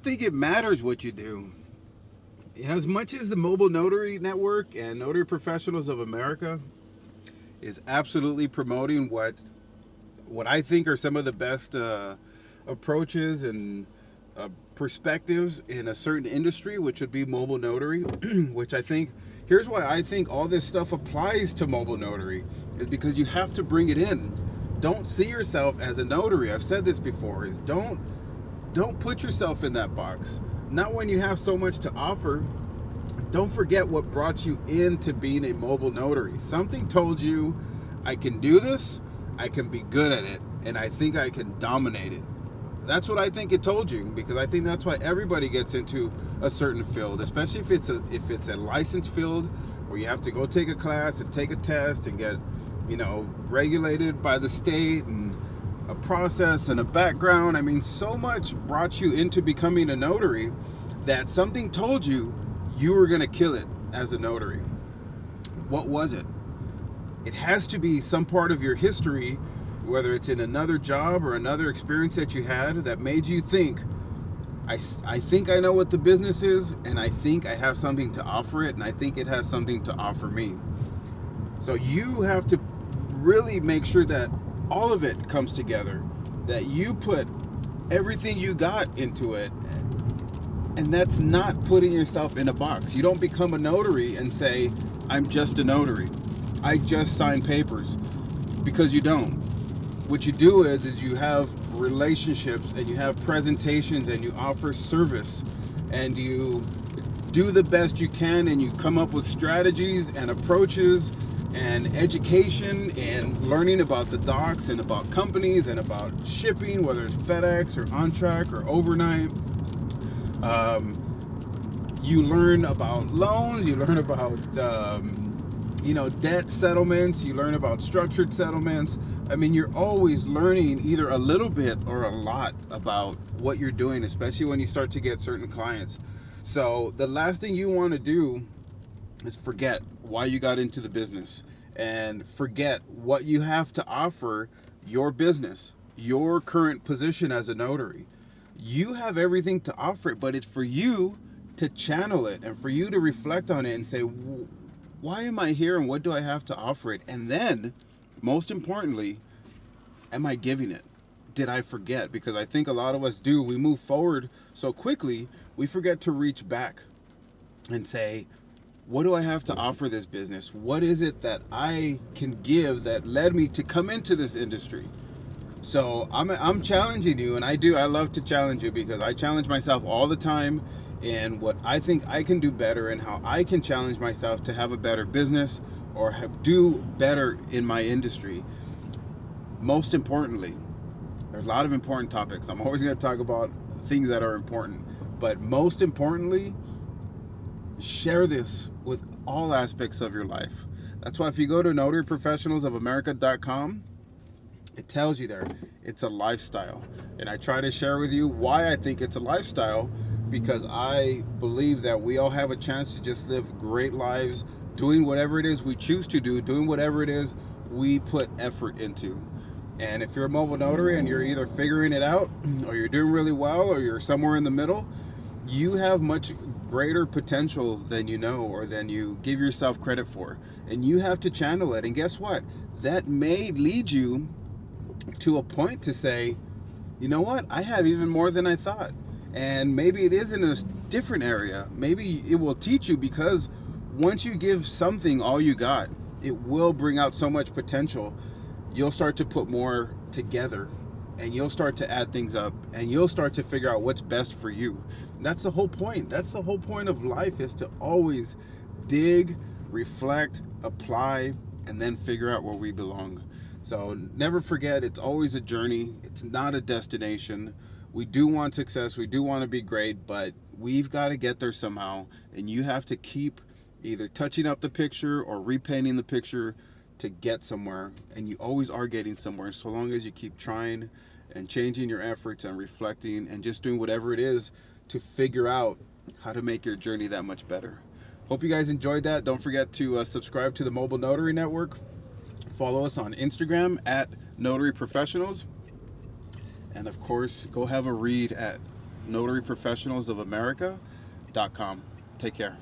think it matters what you do. As much as the Mobile Notary Network and Notary Professionals of America is absolutely promoting what I think are some of the best approaches and perspectives in a certain industry, which would be mobile notary, which I think, here's why I think all this stuff applies to mobile notary, is because you have to bring it in. Don't see yourself as a notary. I've said this before, is don't put yourself in that box. Not when you have so much to offer. Don't forget what brought you into being a mobile notary. Something told you, I can do this, I can be good at it, and I think I can dominate it. That's what I think it told you, because I think that's why everybody gets into a certain field, especially if it's a licensed field where you have to go take a class and take a test and get, regulated by the state and a process and a background. I mean, so much brought you into becoming a notary that something told you you were going to kill it as a notary. What was it? It has to be some part of your history, whether it's in another job or another experience that you had, that made you think, I think I know what the business is, and I think I have something to offer it, and I think it has something to offer me. So you have to really make sure that all of it comes together, that you put everything you got into it, and that's not putting yourself in a box. You don't become a notary and say, I'm just a notary, I just sign papers, because you don't. What you do is you have relationships, and you have presentations, and you offer service, and you do the best you can, and you come up with strategies and approaches and education and learning about the docs and about companies and about shipping, whether it's FedEx or on-track or overnight. You learn about loans, you learn about debt settlements, you learn about structured settlements. I mean, you're always learning either a little bit or a lot about what you're doing, especially when you start to get certain clients. So the last thing you want to do is forget why you got into the business, and forget what you have to offer your business, your current position as a notary. You have everything to offer it, but it's for you to channel it and for you to reflect on it and say, why am I here and what do I have to offer it? And then, most importantly, am I giving it? Did I forget? Because I think a lot of us do. We move forward so quickly, we forget to reach back and say, what do I have to offer this business? What is it that I can give that led me to come into this industry? So I'm challenging you, and I love to challenge you, because I challenge myself all the time in what I think I can do better and how I can challenge myself to have a better business or do better in my industry. Most importantly, there's a lot of important topics. I'm always going to talk about things that are important, but most importantly, share this with all aspects of your life. That's why if you go to notaryprofessionalsofamerica.com, it tells you there it's a lifestyle. And I try to share with you why I think it's a lifestyle, because I believe that we all have a chance to just live great lives, doing whatever it is we choose to do, doing whatever it is we put effort into. And if you're a mobile notary and you're either figuring it out, or you're doing really well, or you're somewhere in the middle, you have much greater potential than you know, or than you give yourself credit for. And you have to channel it. And guess what? That may lead you to a point to say, you know what? I have even more than I thought. And maybe it is in a different area. Maybe it will teach you, because once you give something all you got, it will bring out so much potential. You'll start to put more together, and you'll start to add things up, and you'll start to figure out what's best for you. And that's the whole point. That's the whole point of life, is to always dig, reflect, apply, and then figure out where we belong. So never forget, it's always a journey. It's not a destination. We do want success. We do want to be great, but we've got to get there somehow. And you have to keep either touching up the picture or repainting the picture to get somewhere. And you always are getting somewhere, so long as you keep trying and changing your efforts and reflecting and just doing whatever it is to figure out how to make your journey that much better. Hope you guys enjoyed that. Don't forget to subscribe to the Mobile Notary Network. Follow us on Instagram at Notary Professionals. And of course, go have a read at notaryprofessionalsofamerica.com. Take care.